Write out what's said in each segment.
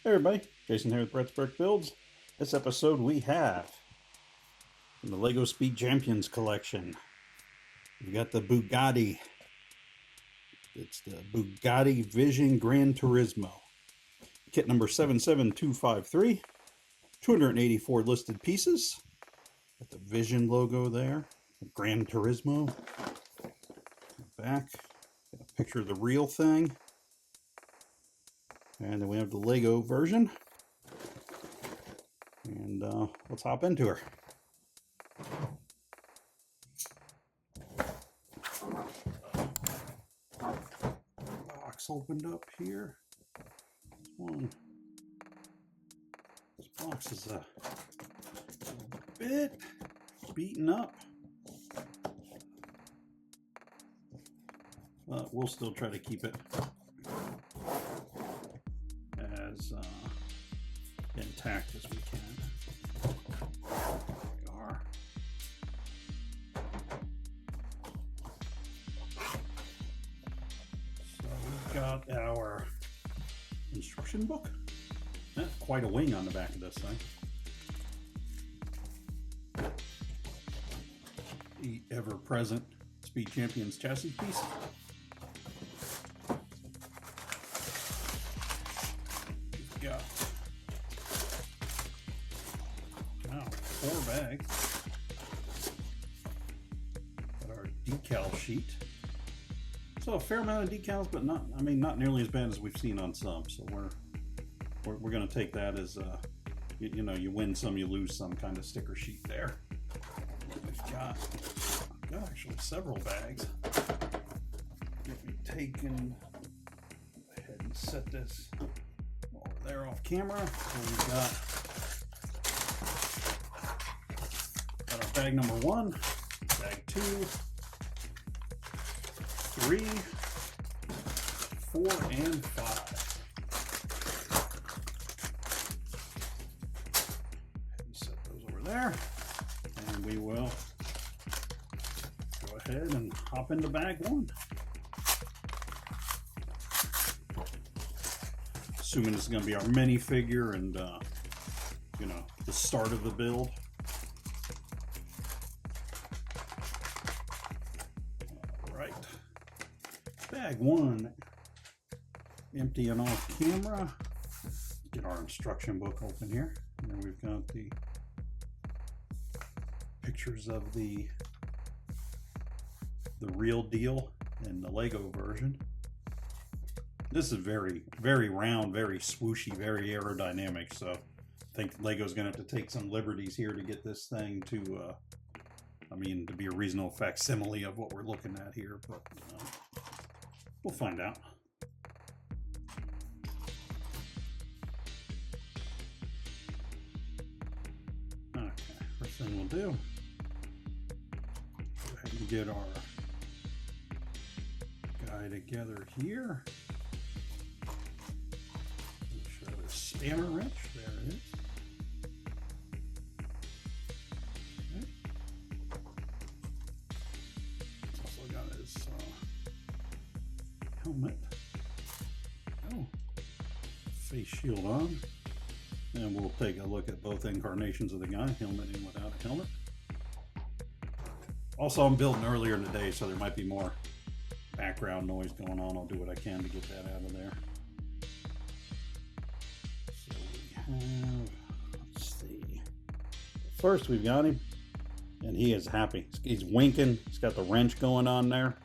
Hey everybody, Jason here with Brett's Brick Builds. This episode we have from the LEGO Speed Champions collection. We've got the Bugatti. It's the Bugatti Vision Gran Turismo. Kit number 77253. 284 listed pieces. Got the Vision logo there. The Gran Turismo. Back. Got a picture of the real thing. And then we have the Lego version. And let's hop into her. Box opened up here. This box is a bit beaten up. But we'll still try to keep it as intact as we can. There we are. So we've got our instruction book. That's quite a wing on the back of this thing. The ever-present Speed Champions chassis piece. Got 4 bags. Got our decal sheet. So a fair amount of decals, but not nearly as bad as we've seen on some. So we're going to take that as you know, you win some, you lose some kind of sticker sheet there. We've got actually several bags. Get me taken. Go ahead and set this over there off camera. So we've got our bag number 1, bag 2, 3, 4, and 5. Set those over there, and we will go ahead and hop into bag 1. Assuming this is going to be our minifigure and you know, the start of the build. All right, bag 1, empty and off camera. Get our instruction book open here, and then we've got the pictures of the real deal and the Lego version. This is very, very round, very swooshy, very aerodynamic. So I think Lego's going to have to take some liberties here to get this thing to, to be a reasonable facsimile of what we're looking at here. But we'll find out. Okay, first thing we'll do, go ahead and get our guy together here. Hammer wrench, there it is. Okay. Also got his helmet. Oh, face shield on. And we'll take a look at both incarnations of the guy, helmet and without a helmet. Also, I'm building earlier in the day, so there might be more background noise going on. I'll do what I can to get that out of there. Let's see. First, we've got him, and he is happy. He's winking. He's got the wrench going on there.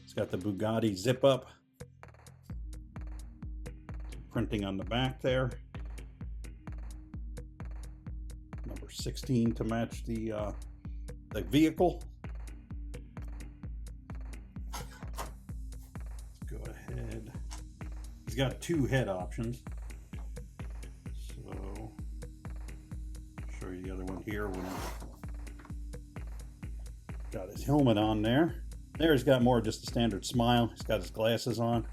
He's got the Bugatti zip up. Printing on the back there. Number 16 to match the vehicle. Let's go ahead. He's got 2 head options. Show you the other one here. When got his helmet on there. There he's got more just a standard smile. He's got his glasses on.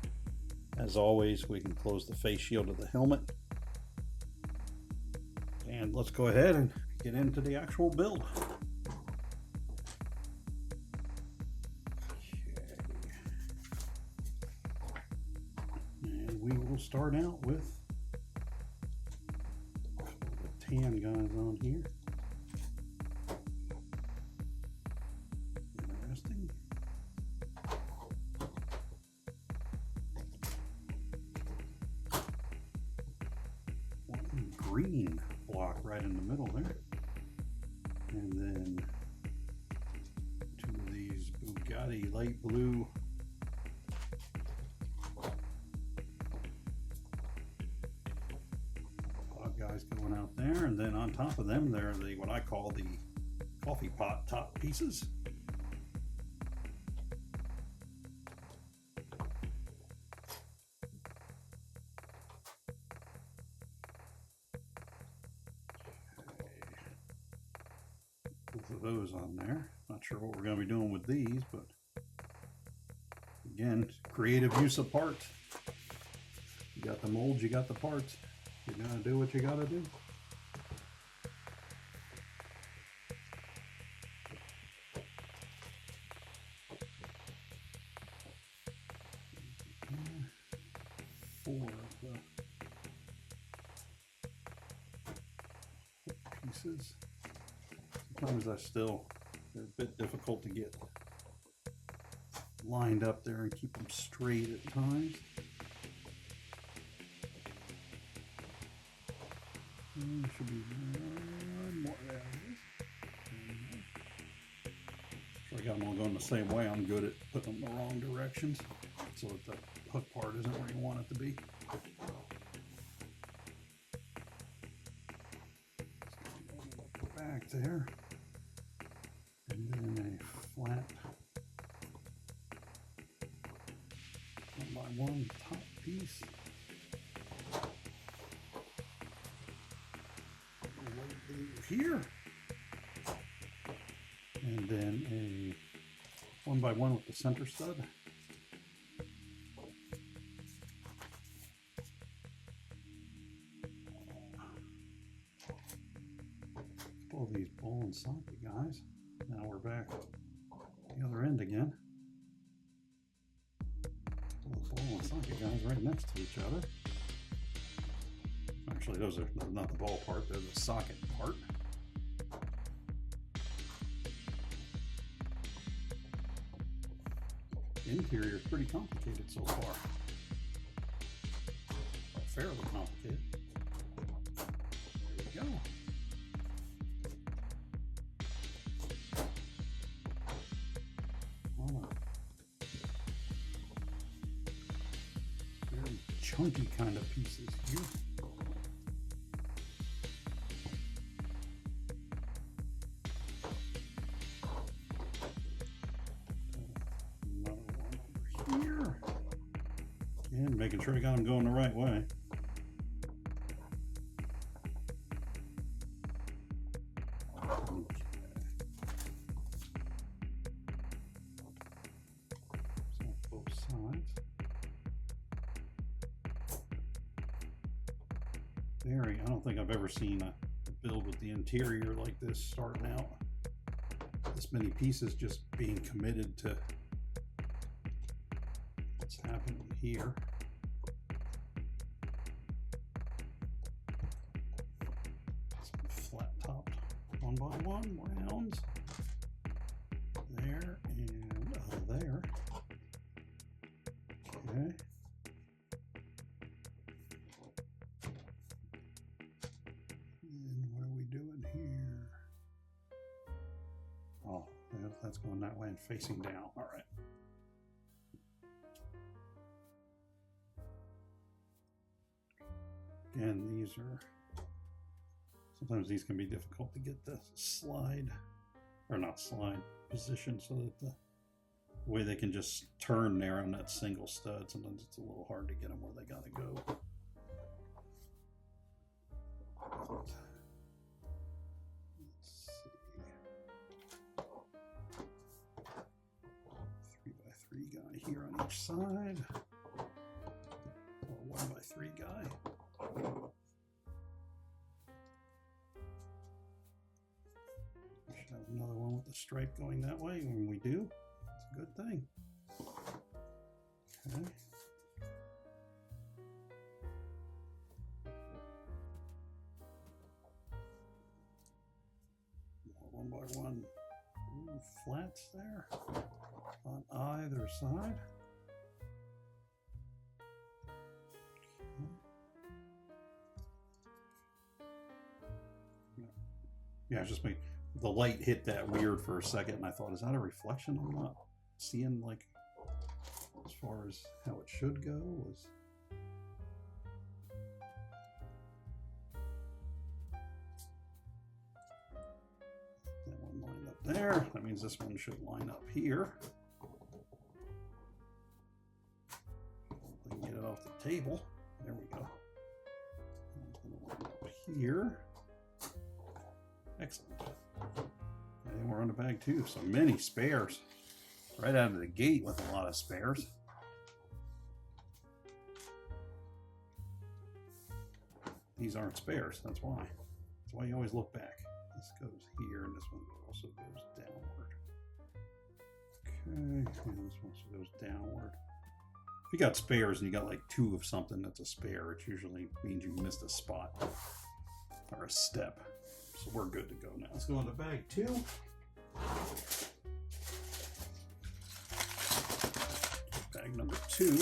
As always, we can close the face shield of the helmet. And let's go ahead and get into the actual build. And we will start out with hand guys on here. Interesting. One green block right in the middle there. And then two of these Bugatti light blue guys going out there, and then on top of them there are the what I call the coffee pot top pieces. Both of those on there. Not sure what we're going to be doing with these, but again, creative use of parts. You got the molds, you got the parts. You gotta do what you gotta do. Four of the pieces. Sometimes they're a bit difficult to get lined up there and keep them straight at times. Should be one more. There it is. Sure, I got them all going the same way. I'm good at putting them in the wrong directions so that the hook part isn't where you want it to be. Back there, and then a flat 1x1 top piece. Here, and then a 1x1 with the center stud. All these ball and socket guys. Now we're back the other end again. All the ball and socket guys right next to each other. Actually, those are not the ball part, they're the socket part. The interior is pretty complicated so far. Fairly complicated. There we go. Oh. Very chunky kind of pieces here. And making sure I got them going the right way. Okay. So both sides. Very, I don't think I've ever seen a build with the interior like this starting out. This many pieces just being committed to what's happening here. Some flat topped 1x1 rounds there and there. Okay. And what are we doing here? Oh, that's going that way and facing down. All right. Again, these are, sometimes these can be difficult to get the slide, or not slide, position so that the way they can just turn there on that single stud. Sometimes it's a little hard to get them where they gotta go. Let's see. 3x3 guy here on each side. Or 1x3 guy. Should have another one with the stripe going that way. When we do, it's a good thing. Okay. flats there on either side. Yeah, it's just me. The light hit that weird for a second, and I thought, is that a reflection? I'm not seeing, like, as far as how it should go. Was that one lined up there? That means this one should line up here. I can get it off the table. There we go. It's going to line up here. Excellent. And we're on the bag too. So many spares. Right out of the gate with a lot of spares. These aren't spares, that's why. That's why you always look back. This goes here, and this one also goes downward. Okay, and this one also goes downward. If you got spares and you got like 2 of something that's a spare, it usually means you missed a spot or a step. So we're good to go now. Let's go into bag 2. Bag number 2.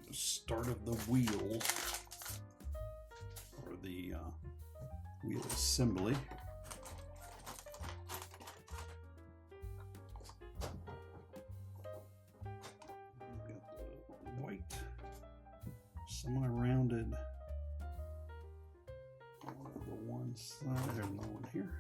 The start of the wheel, or the wheel assembly. Semi-rounded over one side. There's another one here.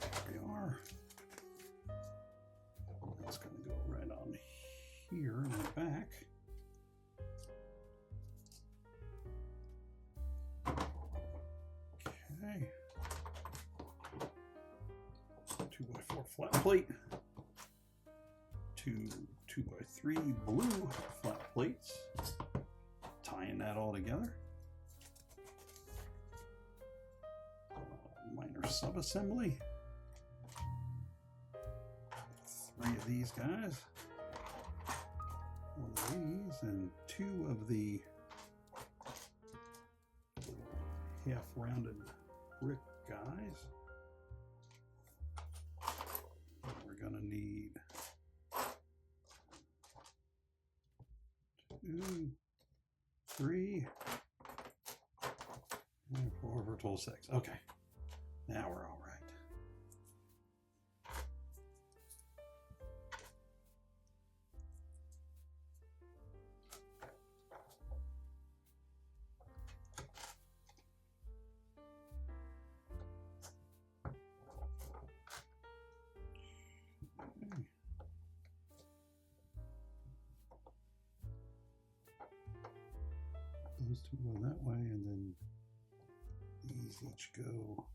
There we are. That's going to go right on here in the back. Okay. 2x4 flat plate. 2x3 blue flat plates. Tying that all together. Minor sub-assembly. 3 of these guys, 1 of these, and 2 of the half-rounded brick guys. We're going to need 2, 3, and 4 for a total 6. Okay, now we're all right. Those 2 go that way, and then these each go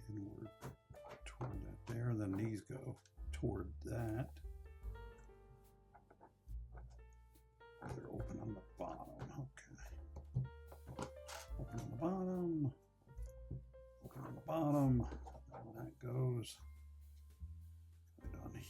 inward toward that there, and then these go toward that. They're open on the bottom. Okay. Open on the bottom. Open on the bottom. And that goes right on here.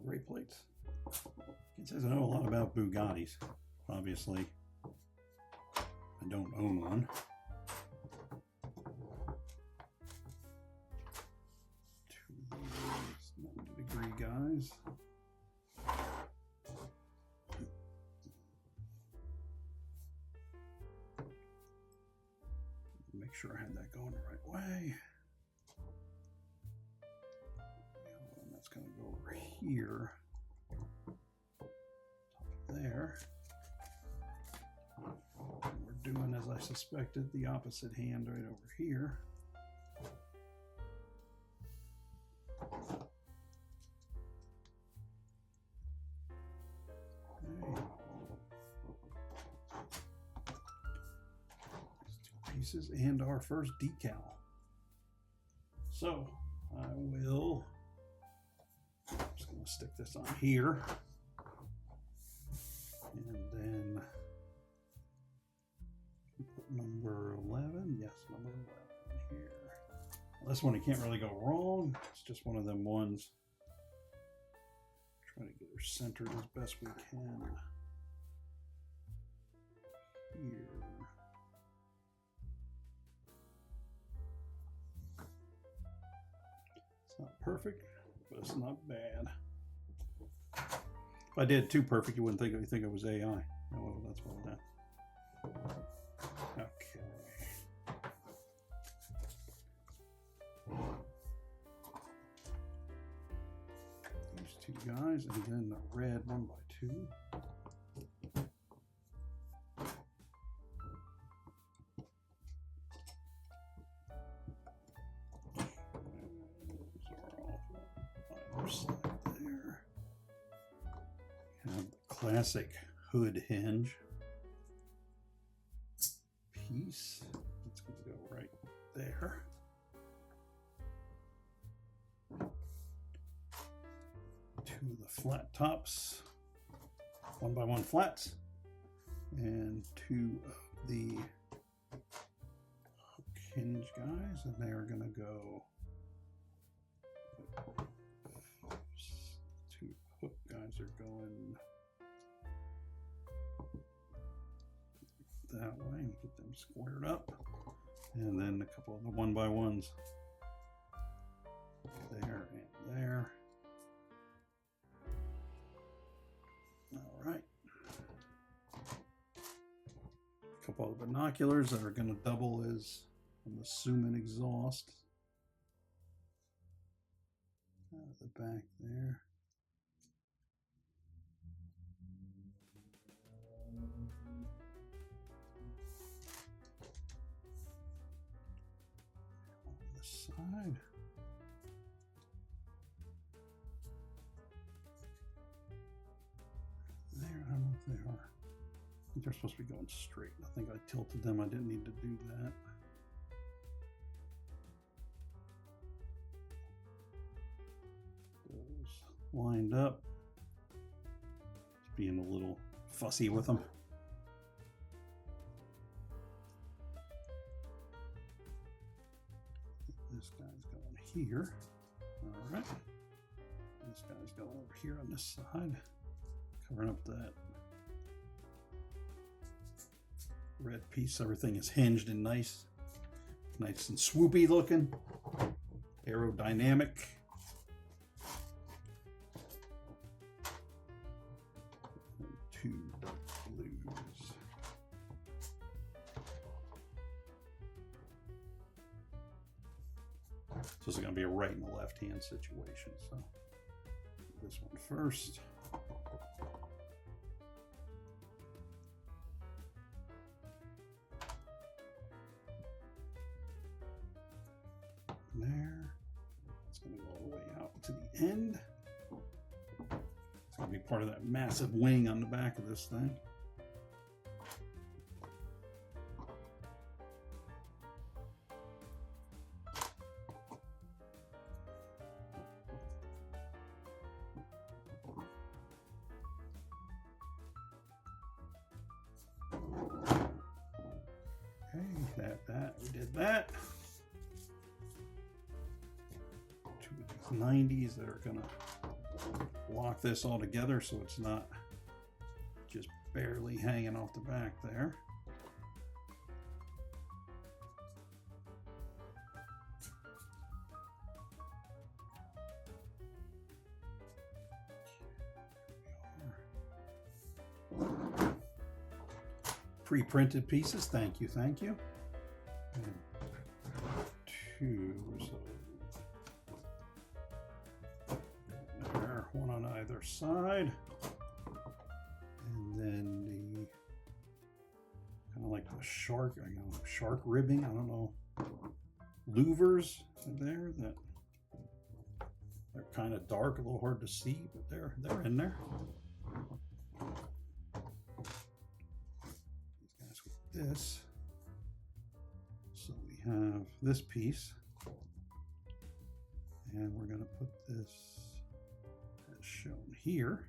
Brake plates. It says I know a lot about Bugattis. Obviously, I don't own one. 2 of these 90-degree guys. Make sure I had that going the right way. That's going to go over here, top of there. And we're doing, as I suspected, the opposite hand right over here. pieces and our first decal. So I will, I'm just going to stick this on here, and then put number 11, yes, number 11 here. Well, this one, you can't really go wrong. It's just one of them ones. Try to get her centered as best we can. Here. It's not perfect, but it's not bad. If I did too perfect, you wouldn't think it was AI. Oh, that's well done. Okay. These two guys, and then the red 1x2. There. Have the classic hood hinge piece. It's going to go right there. Two of the flat tops, 1x1 flats, and two of the hook hinge guys, and they are going to go. Two hook guys are going that way, and get them squared up, and then a couple of the 1x1s there and there. All right, a couple of binoculars that are going to double as, I'm assuming, exhaust. Out of the back there. On the side. There, I don't know if they are. I think they're supposed to be going straight. I think I tilted them. I didn't need to do that. Lined up. Just being a little fussy with them. This guy's going here. All right. This guy's going over here on this side, covering up that red piece. Everything is hinged and nice and swoopy looking, aerodynamic. Two dark blues. So this is going to be a right and a left hand situation. So this one first. There. It's going to go all the way out to the end. It's going to be part of that massive wing on the back of this thing. Okay, we did that. Two of these 90s that are going to lock this all together so it's not just barely hanging off the back there. Pre-printed pieces, thank you. And two, so there, one on either side, and then the kind of like the shark, shark ribbing. I don't know, louvers there that they're kind of dark, a little hard to see, but they're in there. These guys with this. have this piece, and we're going to put this as shown here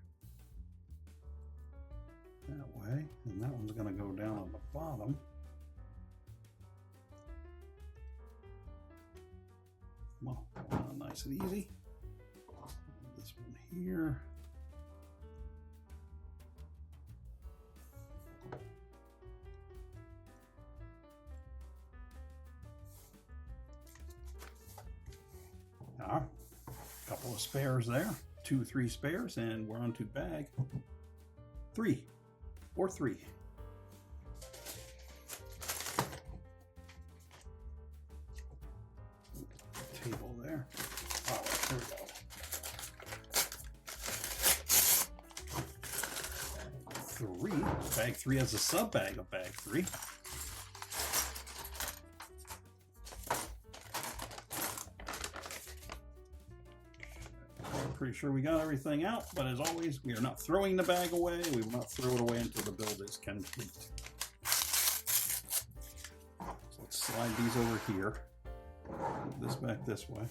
that way, and that one's going to go down on the bottom. Well, nice and easy. This one here. A couple of spares there, 2 or 3 spares, and we're on to bag 3 or 3. Table there. All right, here we go. 3. Bag 3 has a sub bag of bag 3. Pretty sure we got everything out, but as always, we are not throwing the bag away. We will not throw it away until the build is complete. So let's slide these over here. Move this back this way.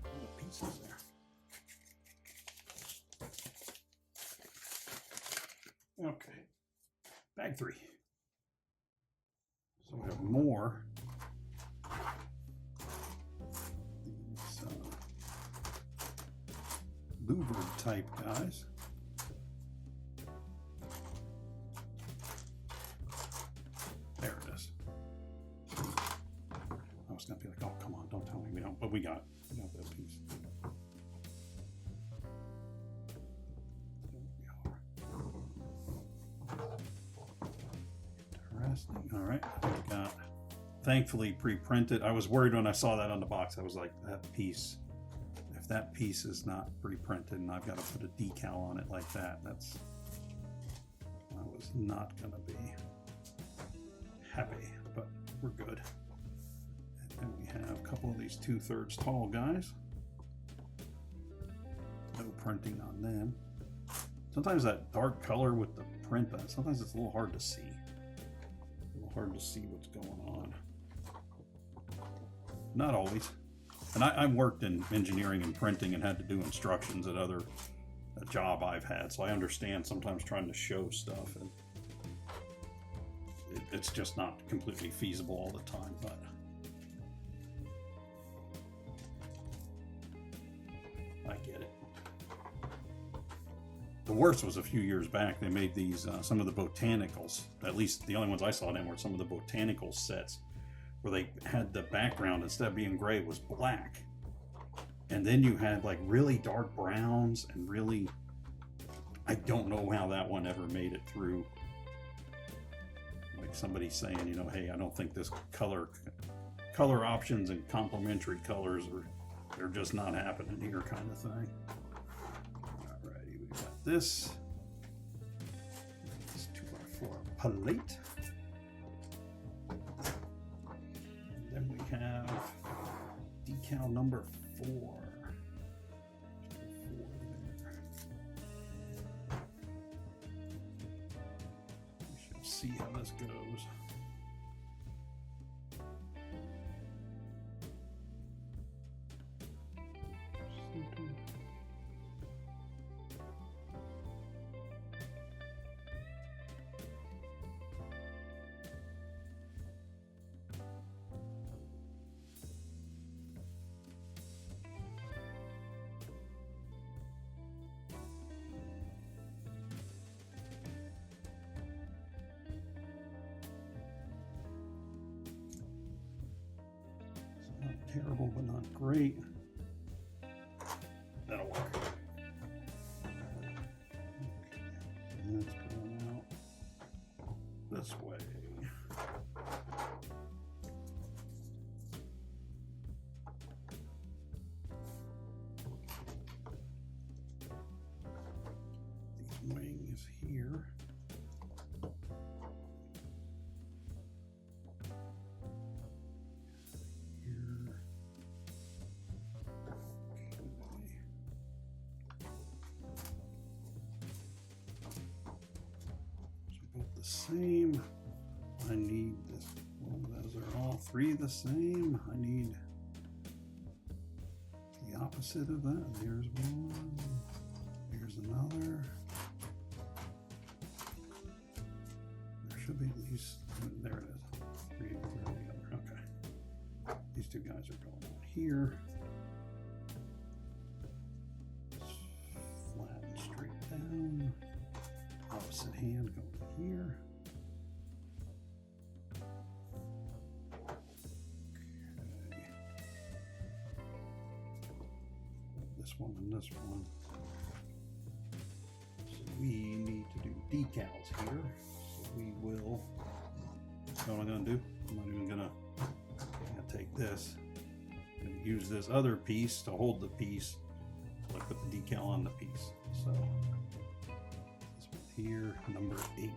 Little pieces there. Okay, bag 3. So we have more. Louvered type guys. There it is. I was gonna be like, oh come on, don't tell me we don't, but we got that piece. Interesting. All right, we got thankfully pre-printed. I was worried when I saw that on the box. I was like, that piece. That piece is not pre-printed and I've got to put a decal on it like that. I was not going to be happy, but we're good. And then we have a couple of these 2/3 tall guys. No printing on them. Sometimes that dark color with the print on it, sometimes it's a little hard to see. A little hard to see what's going on. Not always. And I worked in engineering and printing and had to do instructions at a job I've had, so I understand sometimes trying to show stuff, and it's just not completely feasible all the time, but I get it. The worst was a few years back, they made these, some of the botanicals, at least the only ones I saw them were some of the botanical sets, where they had the background, instead of being gray, was black. And then you had like really dark browns and really, I don't know how that one ever made it through. Like somebody saying, you know, hey, I don't think this color options and complementary colors they're just not happening here, kind of thing. Alrighty, we got this. This 2x4 plate. Then we have decal number 4. We shall see how this goes. Terrible, but not great. That'll work. Okay. And that's going out this way. These wings here. same. I need this. Well, those are all three the same. I need the opposite of that. There's one. Here's another. There should be at least, there it is. Three the other. Okay. These two guys are going on here. Flat and straight down. Opposite hand going here. Okay. This one and this one. So we need to do decals here. So we will. What am I going to do? I'm not even going to take this. I'm going to use this other piece to hold the piece. So I put the decal on the piece. So this one here, number 8.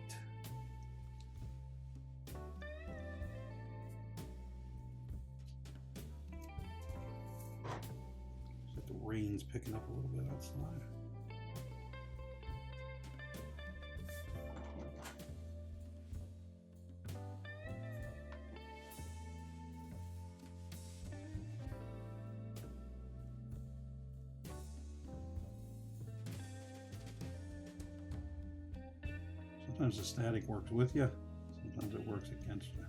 So the rain's picking up a little bit outside. Sometimes the static works with you, sometimes it works against you.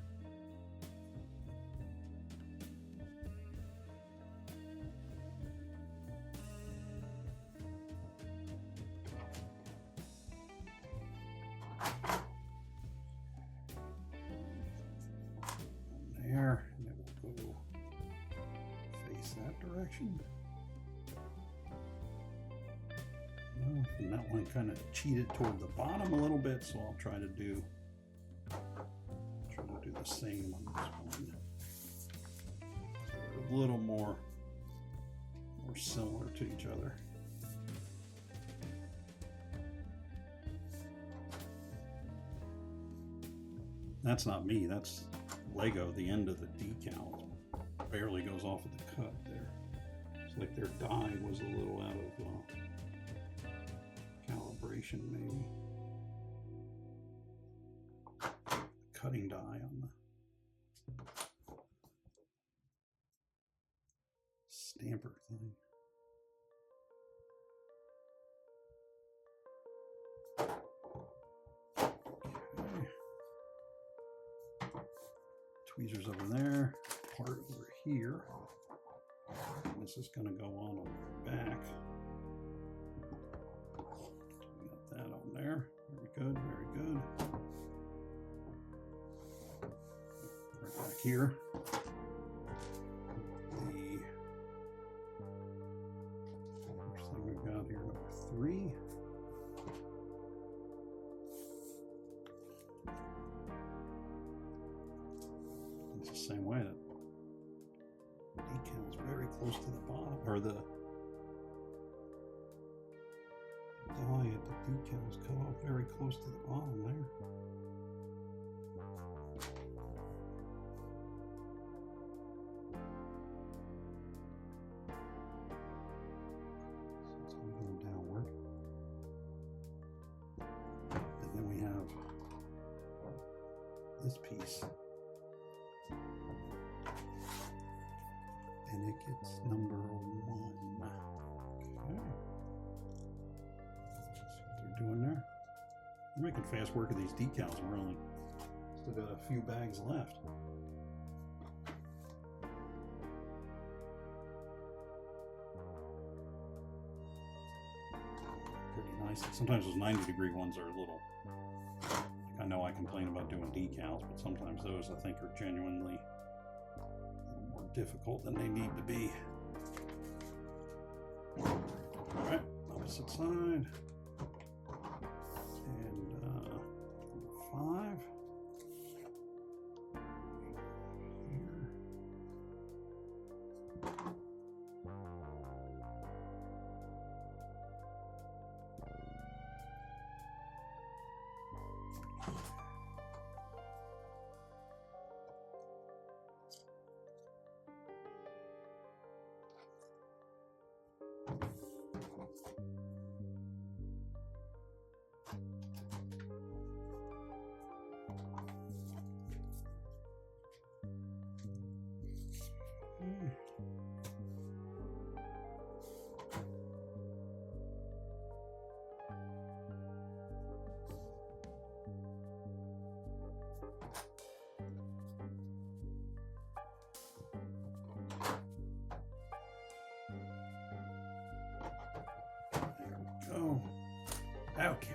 There, and it will go face that direction. And that one kind of cheated toward the bottom a little bit, so I'll try to do the same on this one. So they're a little more similar to each other. That's not me, that's Lego. The end of the decal barely goes off of the cut there. It's like their die was a little out of calibration, maybe. Cutting die on the stamper thing. Okay. Tweezers over there, part over here. This is going to go on the back. That on there. Very good, very good. Right back here. The first thing we've got here, number 3. It's the same way that decal is very close to the bottom, or the die at the decal is cut off very close to the bottom there. So it's going to go downward. And then we have this piece. And it gets number 1. Okay. Doing there. We're making fast work of these decals. We're only still got a few bags left. Pretty nice. Sometimes those 90-degree ones are a little, I know I complain about doing decals, but sometimes those I think are genuinely a little more difficult than they need to be. All right, opposite side. And 5 here. go. Okay.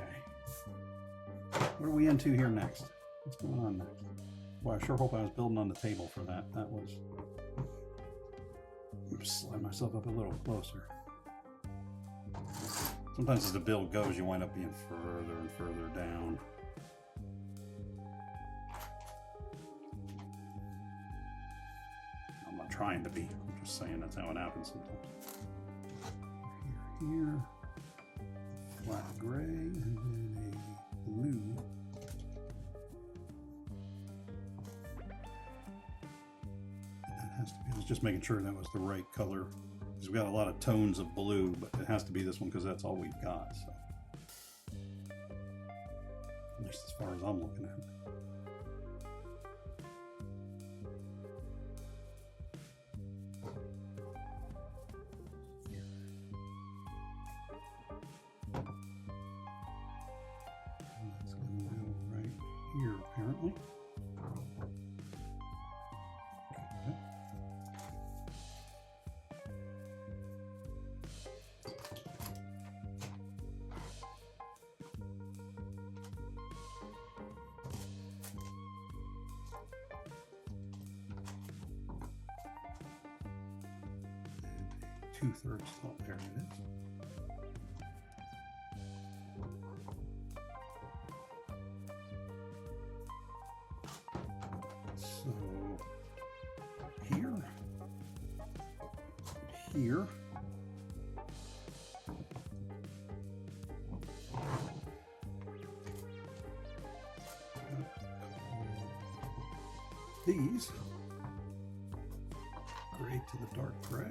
What are we into here next? What's going on next? Well, I sure hope I was building on the table for that. That was... Slide myself up a little closer. Sometimes as the build goes, you wind up being further and further down. I'm not trying to be. I'm just saying that's how it happens sometimes. Here, flat gray, and then a blue. That has to be. I was just making sure that was the right color. Because we've got a lot of tones of blue, but it has to be this one because that's all we've got. So, at least as far as I'm looking at it. That's going to go right here, apparently. Two-thirds thought, there it is. So here, these gray to the dark gray.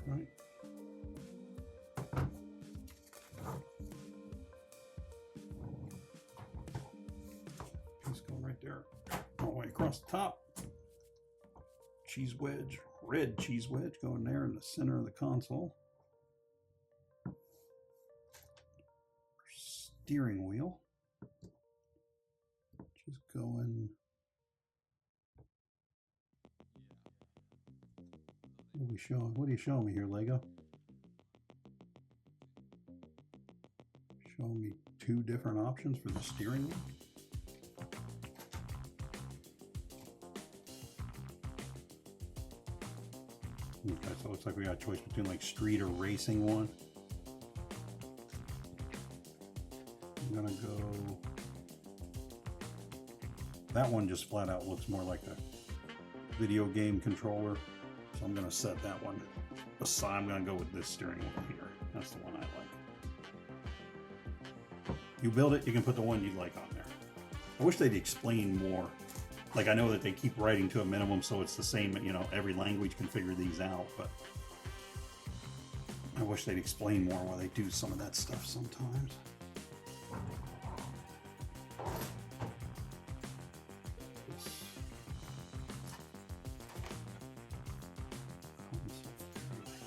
Right. Piece going right there, all the way across the top. Cheese wedge, red cheese wedge going there in the center of the console. Steering wheel, just going. What are we showing? What are you showing me here, Lego? Showing me two different options for the steering wheel. Okay, so it looks like we got a choice between like street or racing one. I'm gonna go. That one just flat out looks more like a video game controller. So I'm going to set that one aside. I'm going to go with this steering wheel here. That's the one I like. You build it, you can put the one you like on there. I wish they'd explain more. Like, I know that they keep writing to a minimum, so it's the same, you know, every language can figure these out, but I wish they'd explain more why they do some of that stuff sometimes.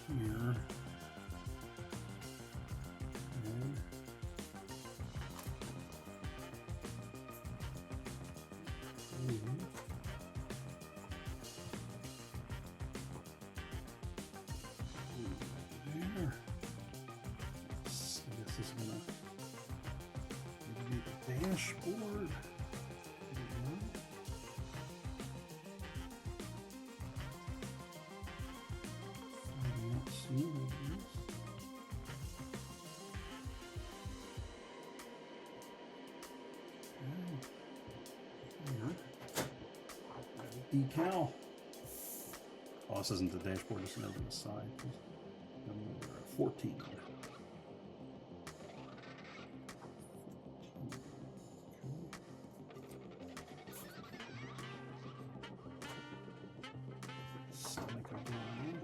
Here. There. So this is gonna be the dashboard. Decal. Oh, this isn't the dashboard, this is on the side. 14. Stomach line.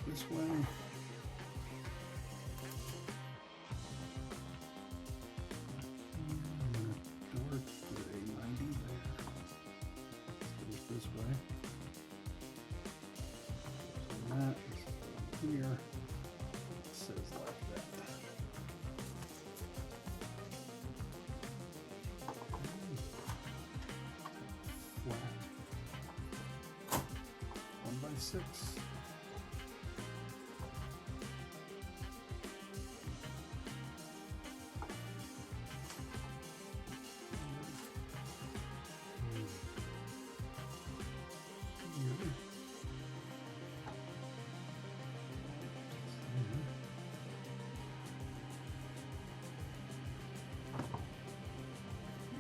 This way. Dark gray 90 there. This way. here. It says like that. Flat. 1x6.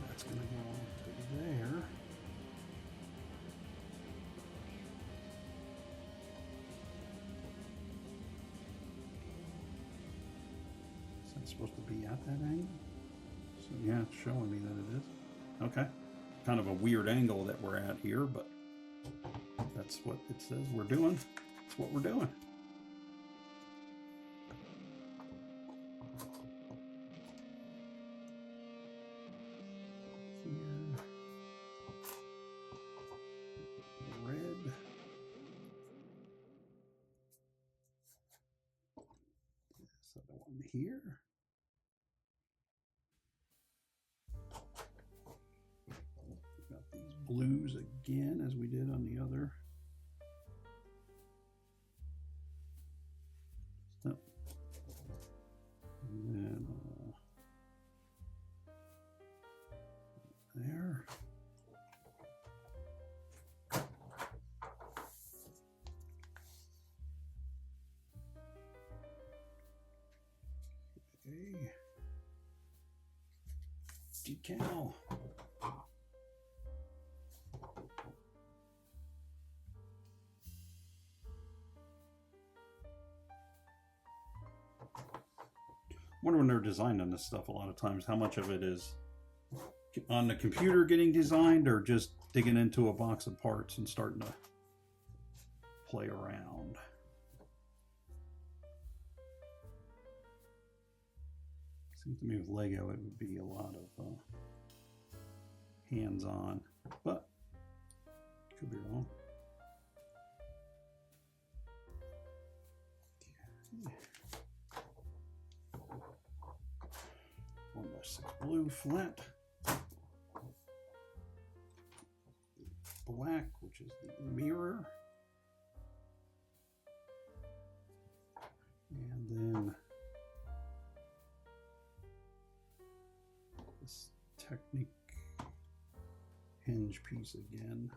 That's going to go on to there. Is that supposed to be at that angle? So yeah, it's showing me that it is. Okay. Kind of a weird angle that we're at here, but that's what it says we're doing. That's what we're doing. Here. Red. This other one here. Got these blues again, as we did on the other. So, and then there. Okay. Decal. I wonder when they're designing this stuff a lot of times how much of it is on the computer getting designed or just digging into a box of parts and starting to play around. Seems to me with Lego it would be a lot of hands-on, but could be wrong. 1x6 blue flat. Black, which is the mirror. And then this Technic hinge piece again.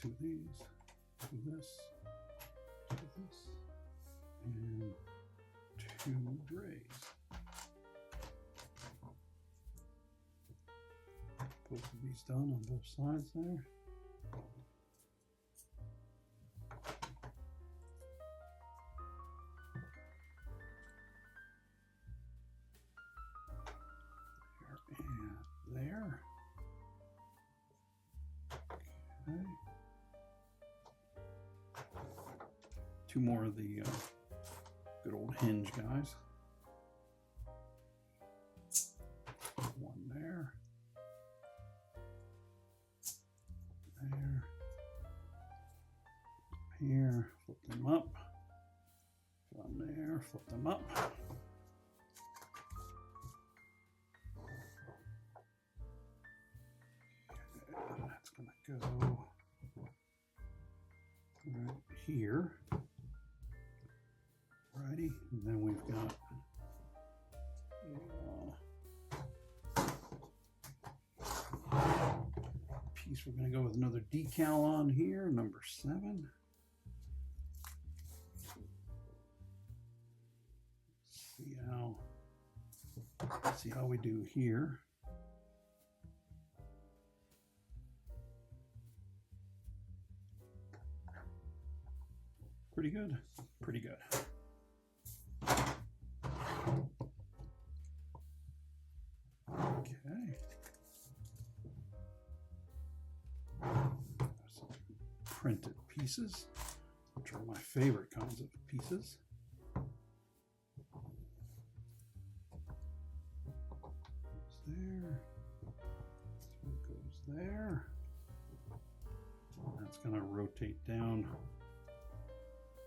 To these, to this, to this, and 2 drays. Both of these done on both sides there. There and there. Okay. 2 more of the good old hinge guys. 1 there. There. Here, flip them up. 1 there, flip them up. Okay, that's gonna go right here. Righty, and then we've got piece we're going to go with another decal on here, number 7. See how we do here. pretty good. Pretty good. Okay. Some printed pieces, which are my favorite kinds of pieces. There. Goes there. That's going to rotate down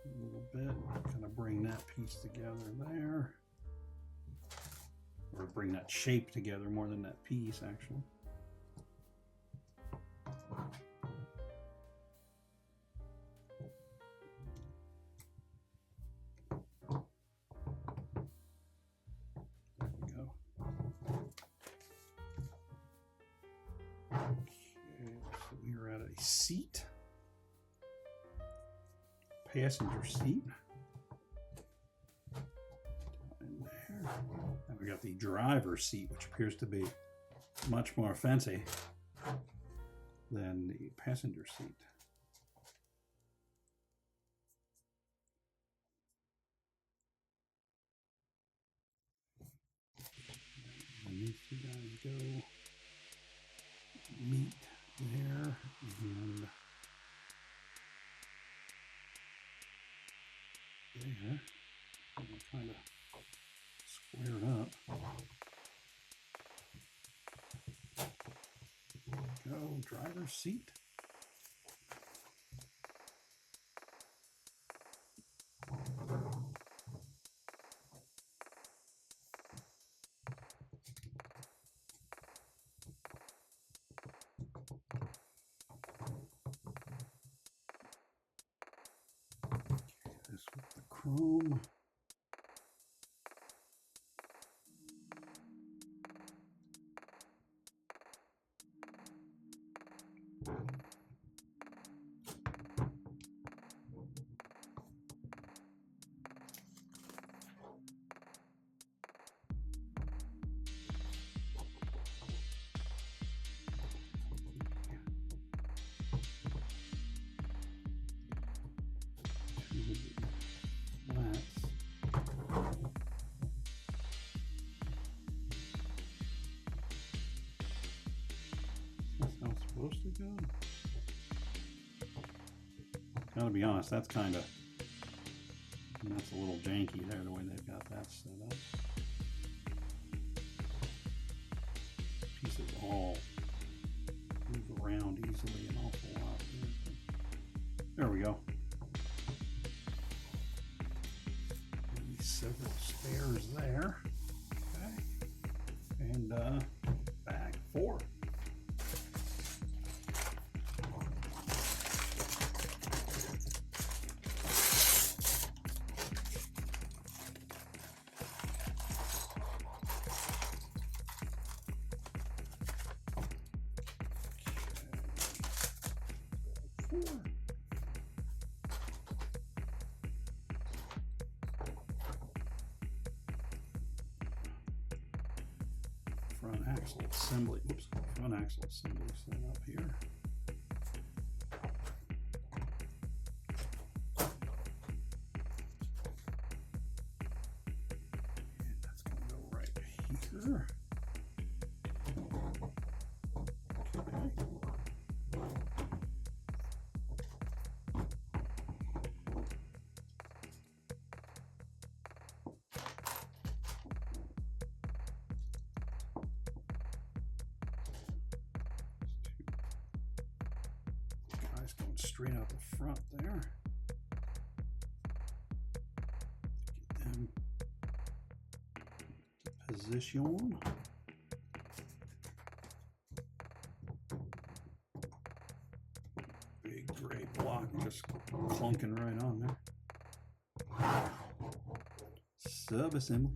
a little bit, kind of bring that piece together there, or bring that shape together more than that piece actually. There we go. Okay, so we are at a seat. Passenger seat. In there. And we got the driver's seat, which appears to be much more fancy than the passenger seat. And these two guys go meet there, and there, and kind of square it up. Go, driver's seat. This with the chrome. Supposed to go. Gotta be honest, that's kind of, that's a little janky there, the way they've got that set up. Pieces all move around easily an awful lot. There we go. Maybe several spares there. Okay. And bag 4. Front axle assembly. Oops, front axle assembly set up here. And that's going to go right here. Going straight out the front there. Get them to position. Big gray block just clunking right on there. Sub-assembly.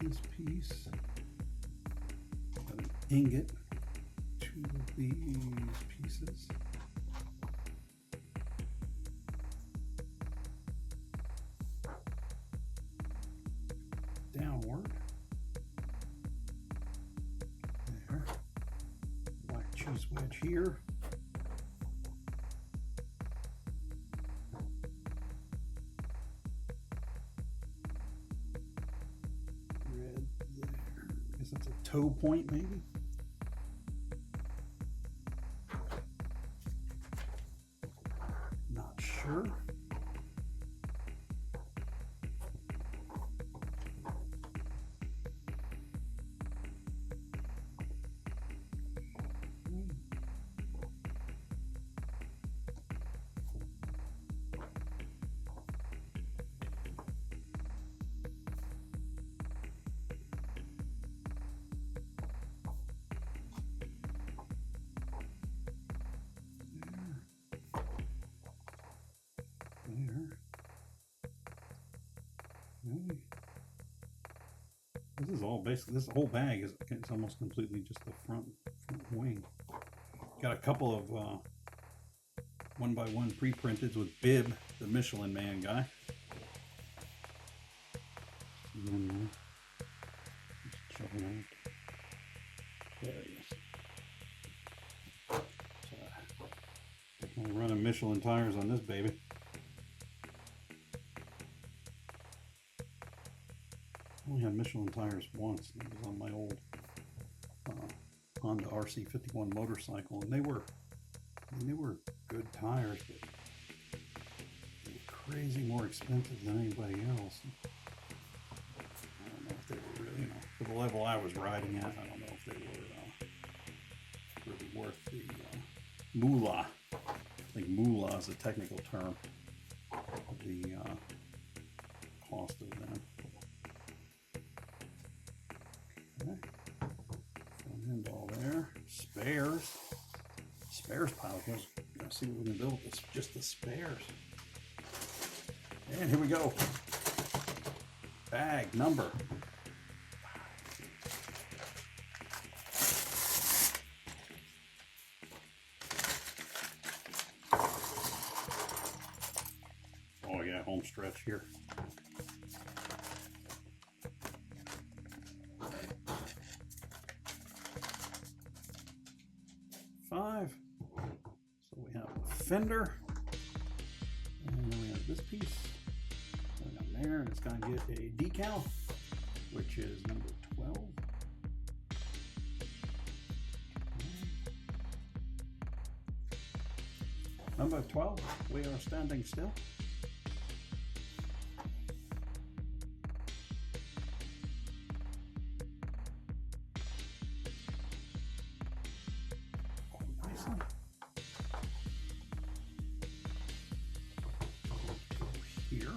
this piece. Got an ingot. Two of these pieces. Downward. There. Black cheese wedge here. Red there. I guess that's a toe point maybe. Not sure. This is all basically, this whole bag is, it's almost completely just the front wing. Got a couple of 1x1 pre-printed with Bib, the Michelin Man guy. There he is. I'm running Michelin tires on this baby. I only had Michelin tires once, and it was on my old Honda RC51 motorcycle, and they were good tires, but they were crazy more expensive than anybody else. I don't know if they were really, for the level I was riding at, I don't know if they were really worth the moolah. I think moolah is a technical term of the cost of them. Okay. Front end all there. Spares pile. Let's see what we can build with this. Just the spares. And here we go. Bag number. Oh yeah, home stretch here. Five. So we have a fender, and then we have this piece going on there, and it's going to get a decal, which is number 12. Number 12, we are standing still. Here.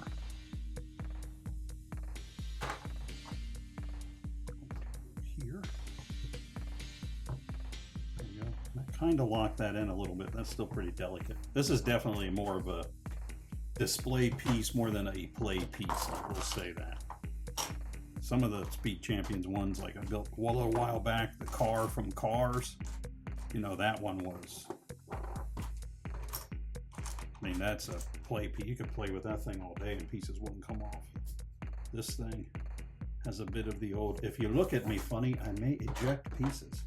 Here. There you go. I kind of locked that in a little bit. That's still pretty delicate. This is definitely more of a display piece more than a play piece. I will say that. Some of the Speed Champions ones, like I built a little while back, the car from Cars, you know, that one was, I mean, that's a play piece. You could play with that thing all day and pieces wouldn't come off. This thing has a bit of the old, if you look at me funny, I may eject pieces.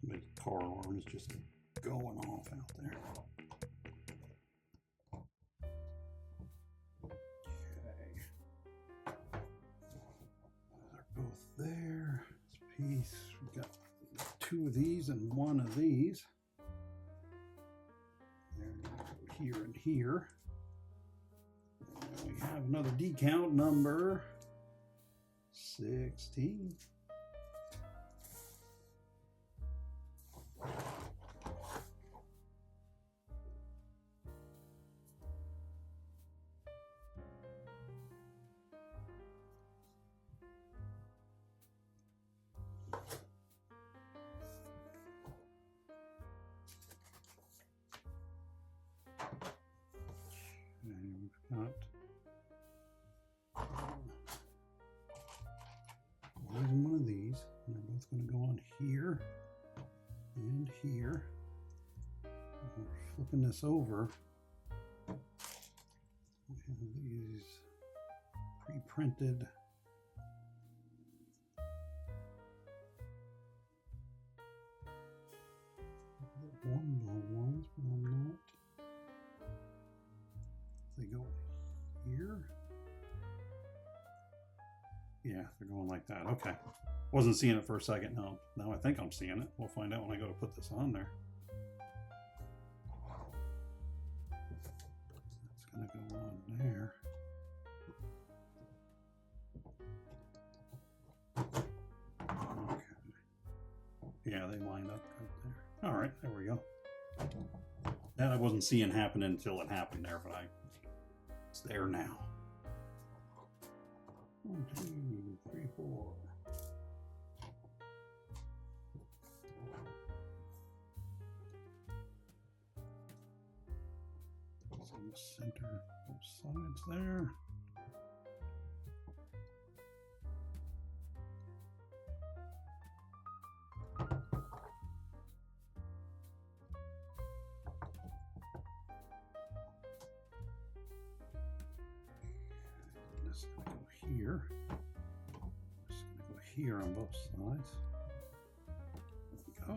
My car alarm is just going off out there. Okay. They're both there. This piece, we've got 2 of these and 1 of these. There we go, here and here. And we have another decal number 16. flipping this over, we have these pre-printed one by ones, but I'm not. They go here. Yeah, they're going like that. Okay. Wasn't seeing it for a second. Now I think I'm seeing it. We'll find out when I go to put this on there. That's going to go on there. Okay. Yeah, they lined up good there. All right, there we go. That I wasn't seeing happen until it happened there, but it's there now. 1, 2, 3, 4. So center both sides there. This is going to go here. This is going to go here on both sides. There we go.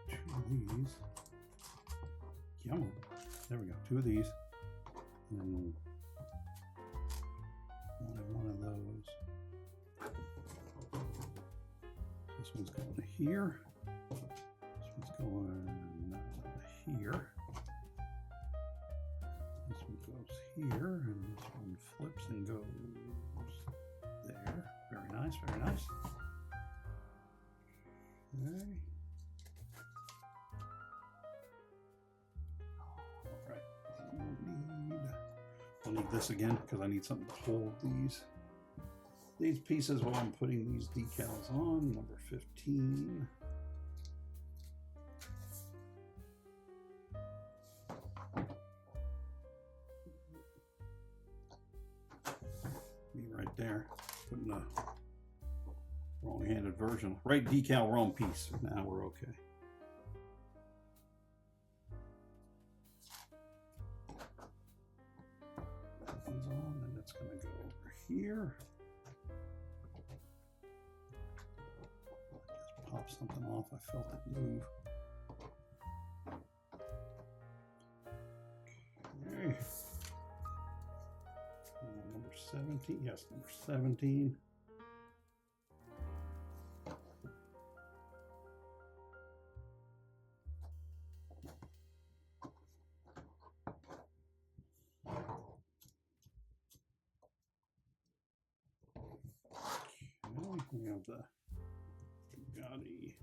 Two of these. Yum. There we go. Two of these. And one of those. This one's going here. This one's going here. This one goes here, and this one flips and goes there. Very nice, very nice. Okay. All right. I'll need this again because I need something to hold these pieces while I'm putting these decals on. Number 15. Right there, putting the wrong-handed version. Right decal, wrong piece. Now we're okay. That one's on, and it's going to go over here. Just pop something off. I felt it move. Okay. 17, yes, number 17. Okay, we have the Bugatti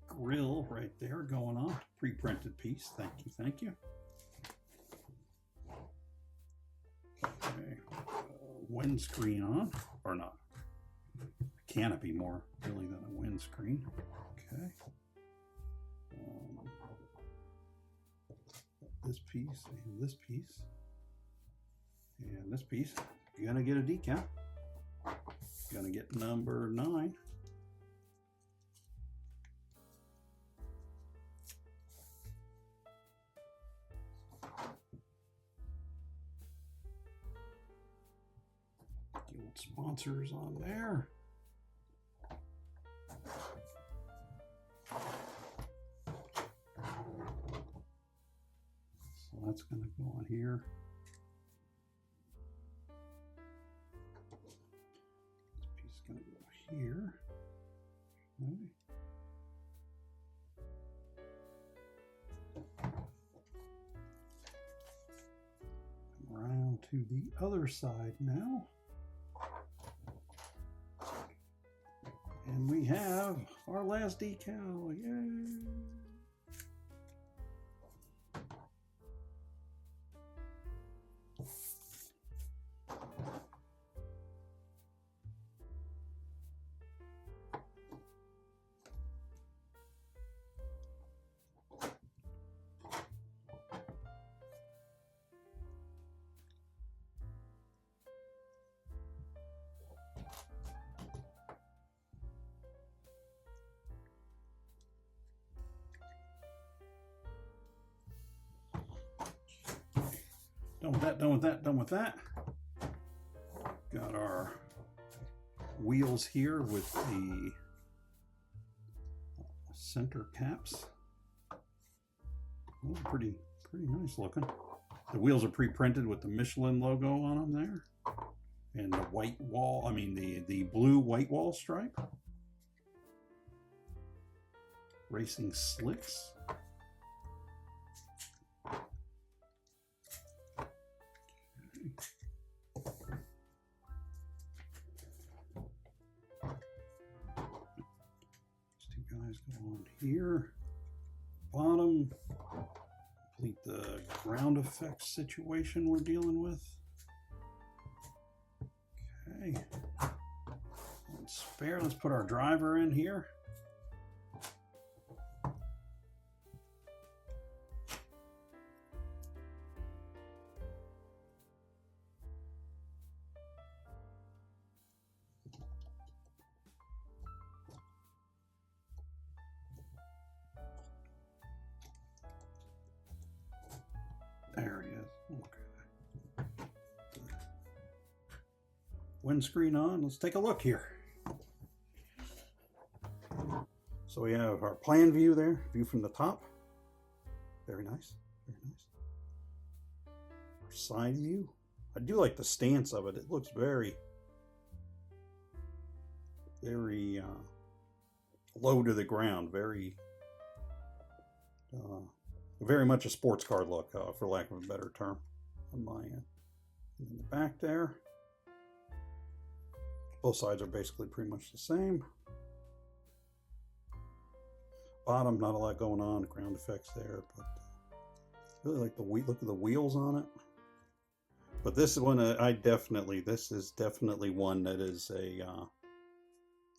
grill right there going on. Pre-printed piece. Thank you, thank you. Okay. Windscreen on, or not. Canopy more really than a windscreen. Okay. This piece and this piece and this piece. You're gonna get a decal. Gonna get number 9. Sponsors on there. So that's going to go on here. This piece is going to go here. Okay. Come around to the other side now. And we have our last decal. Yay! Done with that, done with that, done with that. Got our wheels here with the center caps. Oh, pretty nice looking. The wheels are pre-printed with the Michelin logo on them there. And the white wall, the blue white wall stripe. Racing slicks. These two guys go on here. Bottom. Complete the ground effects situation we're dealing with. Okay. One spare. Let's put our driver in here. There he is. Okay. Windscreen on. Let's take a look here. So we have our plan view there, view from the top. Very nice, very nice. Our side view. I do like the stance of it. It looks very low to the ground. Very much a sports car look, for lack of a better term, on my end. And in the back there, both sides are basically pretty much the same. Bottom, not a lot going on, ground effects there, but really like the look of the wheels on it. But this is one this is definitely one that is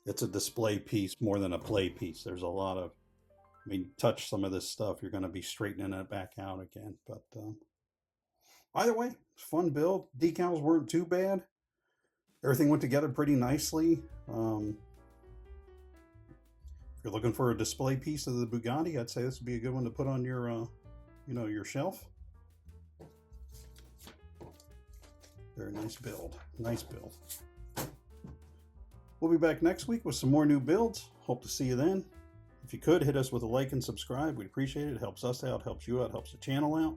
it's a display piece more than a play piece. There's a lot of, touch some of this stuff, you're going to be straightening it back out again. But either way, fun build. Decals weren't too bad. Everything went together pretty nicely. If you're looking for a display piece of the Bugatti, I'd say this would be a good one to put on your, your shelf. Very nice build. Nice build. We'll be back next week with some more new builds. Hope to see you then. If you could, hit us with a like and subscribe. We'd appreciate it. It helps us out, helps you out, helps the channel out.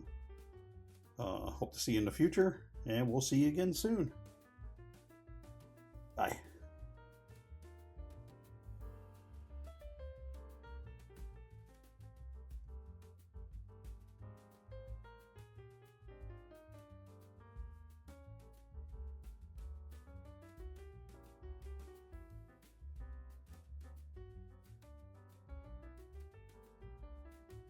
Hope to see you in the future, and we'll see you again soon. Bye.